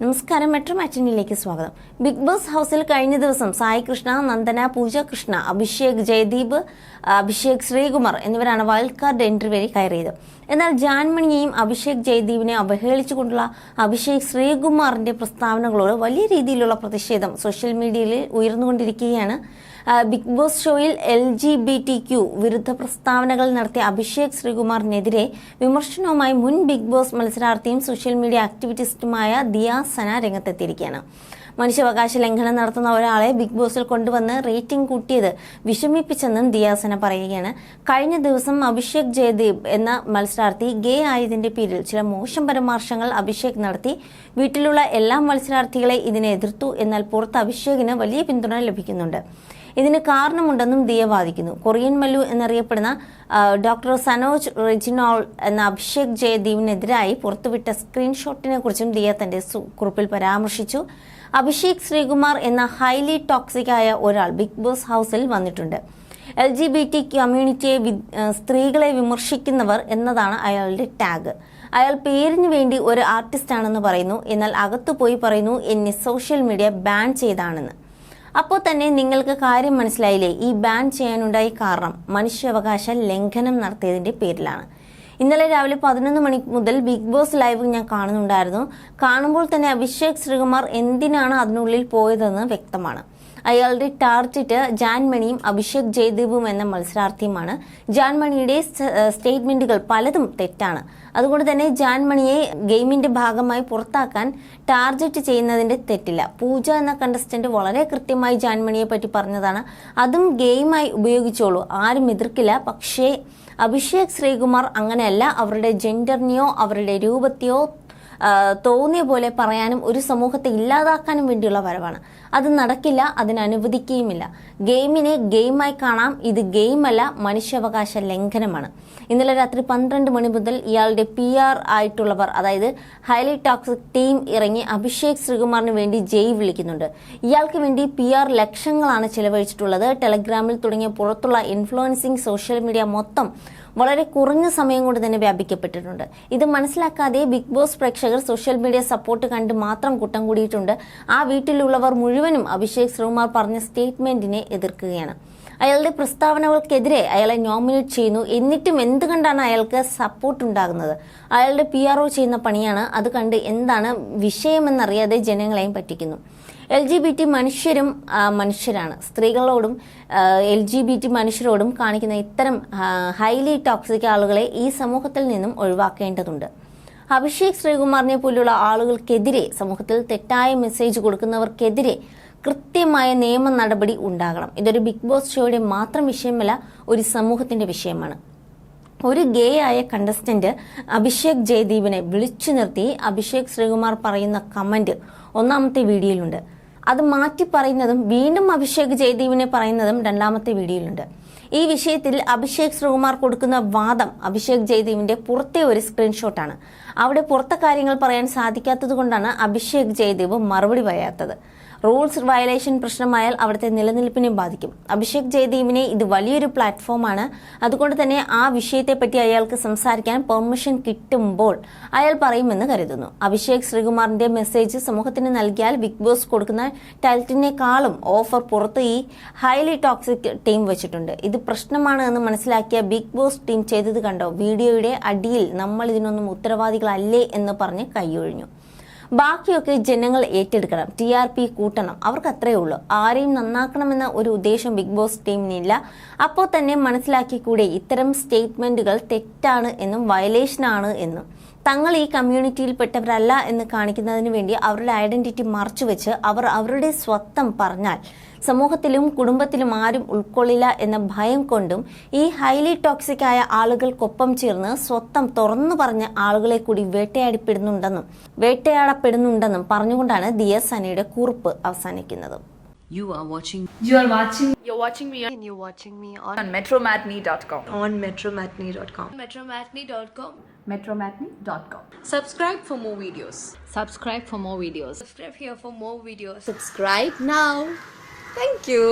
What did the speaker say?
നമസ്കാരം, മെട്രോ മാറ്റിനിയിലേക്ക് സ്വാഗതം. Big boss ഹൗസിൽ കഴിഞ്ഞ ദിവസം സായി കൃഷ്ണ, നന്ദന, പൂജ കൃഷ്ണ, അഭിഷേക് ജയദീപ്, അഭിഷേക് ശ്രീകുമാർ എന്നിവരാണ് വൈൽഡ് കാർഡ് എൻട്രി വഴി കയറിയത്. എന്നാൽ ജാൻമണിയെയും അഭിഷേക് ജയദീപിനെ അവഹേളിച്ചുകൊണ്ടുള്ള അഭിഷേക് ശ്രീകുമാറിന്റെ പ്രസ്താവനകളോട് വലിയ രീതിയിലുള്ള പ്രതിഷേധം സോഷ്യൽ മീഡിയയിൽ ഉയർന്നുകൊണ്ടിരിക്കുകയാണ്. ബിഗ് ബോസ് ഷോയിൽ LGBTQ വിരുദ്ധ പ്രസ്താവനകൾ നടത്തിയ അഭിഷേക് ശ്രീകുമാറിനെതിരെ വിമർശനവുമായി മുൻ ബിഗ് ബോസ് മത്സരാർത്ഥിയും സോഷ്യൽ മീഡിയ ആക്ടിവിറ്റിസ്റ്റുമായ ദിയ സന രംഗത്തെത്തിയിരിക്കുകയാണ്. മനുഷ്യാവകാശ ലംഘനം നടത്തുന്ന ഒരാളെ ബിഗ് ബോസിൽ കൊണ്ടുവന്ന് റേറ്റിംഗ് കൂട്ടിയത് വിഷമിപ്പിച്ചെന്നും ദിയാസന പറയുകയാണ്. കഴിഞ്ഞ ദിവസം അഭിഷേക് ജയദീപ് എന്ന മത്സരാർത്ഥി ഗേ ആയതിന്റെ പേരിൽ ചില മോശം പരാമർശങ്ങൾ അഭിഷേക് നടത്തി. വീട്ടിലുള്ള എല്ലാ മത്സരാർത്ഥികളെ ഇതിനെ എതിർത്തു. എന്നാൽ പുറത്ത് അഭിഷേകിന് വലിയ പിന്തുണ ലഭിക്കുന്നുണ്ട്. ഇതിന് കാരണമുണ്ടെന്നും ദിയ വാദിക്കുന്നു. കൊറിയൻ മല്ലു എന്നറിയപ്പെടുന്ന ഡോക്ടർ സനോജ് റെജിനോൾ എന്ന അഭിഷേക് ജയദീപിനെതിരായി പുറത്തുവിട്ട സ്ക്രീൻഷോട്ടിനെ കുറിച്ചും ദിയ തന്റെ കുറിപ്പിൽ പരാമർശിച്ചു. അഭിഷേക് ശ്രീകുമാർ എന്ന ഹൈലി ടോക്സിക് ആയ ഒരാൾ ബിഗ് ബോസ് ഹൗസിൽ വന്നിട്ടുണ്ട്. LGBT കമ്മ്യൂണിറ്റിയെ സ്ത്രീകളെ വിമർശിക്കുന്നവർ എന്നതാണ് അയാളുടെ ടാഗ്. അയാൾ പേരിന് വേണ്ടി ഒരു ആർട്ടിസ്റ്റാണെന്ന് പറയുന്നു. എന്നാൽ അകത്തുപോയി പറയുന്നു എന്നെ സോഷ്യൽ മീഡിയ ബാൻ ചെയ്താണെന്ന്. അപ്പോൾ തന്നെ നിങ്ങൾക്ക് കാര്യം മനസ്സിലായില്ലേ? ഈ ബാൻ ചെയ്യാനുണ്ടായ കാരണം മനുഷ്യാവകാശ ലംഘനം നടത്തിയതിന്റെ പേരിലാണ്. ഇന്നലെ രാവിലെ 11 മണി മുതൽ ബിഗ് ബോസ് ലൈവ് ഞാൻ കാണുന്നുണ്ടായിരുന്നു. കാണുമ്പോൾ തന്നെ അഭിഷേക് ശ്രീകുമാർ എന്തിനാണ് അതിനുള്ളിൽ പോയതെന്ന് വ്യക്തമാണ്. അയാളുടെ ടാർഗറ്റ് ജാൻമണിയും അഭിഷേക് ജയദീപും എന്ന മത്സരാർത്ഥിയുമാണ്. ജാൻമണിയുടെ സ്റ്റേറ്റ്മെന്റുകൾ പലതും തെറ്റാണ്. അതുകൊണ്ട് തന്നെ ജാൻമണിയെ ഗെയിമിന്റെ ഭാഗമായി പുറത്താക്കാൻ ടാർഗറ്റ് ചെയ്യുന്നതിന്റെ തെറ്റില്ല. പൂജ എന്ന കണ്ടസ്റ്റന്റ് വളരെ കൃത്യമായി ജാൻമണിയെ പറ്റി പറഞ്ഞതാണ്. അതും ഗെയിമായി ഉപയോഗിച്ചോളൂ, ആരും എതിർക്കില്ല. പക്ഷേ അഭിഷേക് ശ്രീകുമാർ അങ്ങനെയല്ല. അവരുടെ ജെൻഡറിനെയോ അവരുടെ രൂപത്തെയോ തോന്നിയ പോലെ പറയാനും ഒരു സമൂഹത്തെ ഇല്ലാതാക്കാനും വേണ്ടിയുള്ള വരവാണ്. അത് നടക്കില്ല, അതിന് അനുവദിക്കുകയുമില്ല. ഗെയിമിനെ ഗെയിമായി കാണാം. ഇത് ഗെയിമല്ല, മനുഷ്യാവകാശ ലംഘനമാണ്. ഇന്നലെ രാത്രി 12 മണി മുതൽ ഇയാളുടെ PR ആയിട്ടുള്ളവർ, അതായത് ഹൈലി ടോക്സിക് ടീം ഇറങ്ങി അഭിഷേക് ശ്രീകുമാറിന് വേണ്ടി ജയ് വിളിക്കുന്നുണ്ട്. ഇയാൾക്ക് വേണ്ടി PR ലക്ഷങ്ങളാണ് ചിലവഴിച്ചിട്ടുള്ളത്. ടെലഗ്രാമിൽ തുടങ്ങിയ പുറത്തുള്ള ഇൻഫ്ലുവൻസിങ് സോഷ്യൽ മീഡിയ മൊത്തം വളരെ കുറഞ്ഞ സമയം കൊണ്ട് തന്നെ വ്യാപിക്കപ്പെട്ടിട്ടുണ്ട്. ഇത് മനസ്സിലാക്കാതെ ബിഗ് ബോസ് പ്രേക്ഷകർ സോഷ്യൽ മീഡിയ സപ്പോർട്ട് കണ്ട് മാത്രം കൂട്ടം കൂടിയിട്ടുണ്ട്. ആ വീട്ടിലുള്ളവർ മുഴുവനും അഭിഷേക് ശ്രീകുമാർ പറഞ്ഞ സ്റ്റേറ്റ്മെന്റിനെ എതിർക്കുകയാണ്. അയാളുടെ പ്രസ്താവനകൾക്കെതിരെ അയാളെ നോമിനേറ്റ് ചെയ്യുന്നു. എന്നിട്ടും എന്തുകൊണ്ടാണ് അയാൾക്ക് സപ്പോർട്ട് ഉണ്ടാകുന്നത്? അയാളുടെ PRO ചെയ്യുന്ന പണിയാണ്. അത് കണ്ട് എന്താണ് വിഷയമെന്നറിയാതെ ജനങ്ങളെയും പറ്റിക്കുന്നു. LGBT മനുഷ്യരും മനുഷ്യരാണ്. സ്ത്രീകളോടും LGBT മനുഷ്യരോടും കാണിക്കുന്ന ഇത്തരം ഹൈലി ടോക്സിക് ആളുകളെ ഈ സമൂഹത്തിൽ നിന്നും ഒഴിവാക്കേണ്ടതുണ്ട്. അഭിഷേക് ശ്രീകുമാറിനെ പോലുള്ള ആളുകൾക്കെതിരെ, സമൂഹത്തിൽ തെറ്റായ മെസ്സേജ് കൊടുക്കുന്നവർക്കെതിരെ കൃത്യമായ നിയമ നടപടി ഉണ്ടാകണം. ഇതൊരു ബിഗ് ബോസ് ഷോയുടെ മാത്രം വിഷയമല്ല, ഒരു സമൂഹത്തിന്റെ വിഷയമാണ്. ഒരു ഗേ ആയ കണ്ടസ്റ്റന്റ് അഭിഷേക് ജയദീപിനെ വിളിച്ചു നിർത്തി അഭിഷേക് ശ്രീകുമാർ പറയുന്ന കമന്റ് 1ാമത്തെ വീഡിയോയിലുണ്ട്. അത് മാറ്റി പറയുന്നതും വീണ്ടും അഭിഷേക് ജയദീപിനെ പറയുന്നതും 2ാമത്തെ വീഡിയോയിലുണ്ട്. ഈ വിഷയത്തിൽ അഭിഷേക് ശ്രീകുമാർ കൊടുക്കുന്ന വാദം അഭിഷേക് ജയദീപിന്റെ പുറത്തെ ഒരു സ്ക്രീൻഷോട്ടാണ്. അവിടെ പുറത്തെ കാര്യങ്ങൾ പറയാൻ സാധിക്കാത്തത് കൊണ്ടാണ് അഭിഷേക് ജയദീപ് മറുപടി പറയാത്തത്. റൂൾസ് വയലേഷൻ പ്രശ്നമായാൽ അവിടുത്തെ നിലനിൽപ്പിനെ ബാധിക്കും. അഭിഷേക് ജയദീപിനെ ഇത് വലിയൊരു പ്ലാറ്റ്ഫോമാണ്. അതുകൊണ്ട് തന്നെ ആ വിഷയത്തെപ്പറ്റി അയാൾക്ക് സംസാരിക്കാൻ പെർമിഷൻ കിട്ടുമ്പോൾ അയാൾ പറയുമെന്ന് കരുതുന്നു. അഭിഷേക് ശ്രീകുമാറിന്റെ മെസ്സേജ് സമൂഹത്തിന് നൽകിയാൽ ബിഗ് ബോസ് കൊടുക്കുന്ന ടൈറ്റിലിനേക്കാളും ഓഫർ പുറത്ത് ഈ ഹൈലി ടോക്സിക് ടീം വെച്ചിട്ടുണ്ട്. ഇത് പ്രശ്നമാണ് എന്ന് മനസ്സിലാക്കിയ ബിഗ് ബോസ് ടീം ചെയ്തത് കണ്ടോ? വീഡിയോയുടെ അടിയിൽ നമ്മൾ ഇതിനൊന്നും ഉത്തരവാദികളല്ലേ എന്ന് പറഞ്ഞ് കൈയൊഴിഞ്ഞു. ബാക്കിയൊക്കെ ജനങ്ങൾ ഏറ്റെടുക്കണം, TRP കൂട്ടണം. അവർക്ക് അത്രയേ ഉള്ളൂ. ആരെയും നന്നാക്കണമെന്ന ഒരു ഉദ്ദേശം ബിഗ് ബോസ് ടീമിനില്ല. അപ്പോൾ തന്നെ മനസ്സിലാക്കിക്കൂടെ ഇത്തരം സ്റ്റേറ്റ്മെന്റുകൾ തെറ്റാണ് എന്നും വയലേഷനാണ് എന്നും. തങ്ങൾ ഈ കമ്മ്യൂണിറ്റിയിൽപ്പെട്ടവരല്ല എന്ന് കാണിക്കുന്നതിന് വേണ്ടി അവരുടെ ഐഡന്റിറ്റി മറച്ചുവെച്ച് അവർ അവരുടെ സ്വത്തം പറഞ്ഞാൽ സമൂഹത്തിലും കുടുംബത്തിലും ആരും ഉൾക്കൊള്ളില്ല എന്ന ഭയം കൊണ്ടും ഈ ഹൈലി ടോക്സിക് ആയ ആളുകൾക്കൊപ്പം ചേർന്ന് സ്വത്തം തുറന്നു പറഞ്ഞ ആളുകളെ കൂടി വേട്ടയാടപ്പെടുന്നുണ്ടെന്നും പറഞ്ഞുകൊണ്ടാണ് ദിയ സനയുടെ കുറിപ്പ് അവസാനിക്കുന്നത്. You're watching me on metromatney.com. metromatney.com. Subscribe for more videos. Subscribe for more videos. Subscribe here for more videos. Subscribe now. Thank you.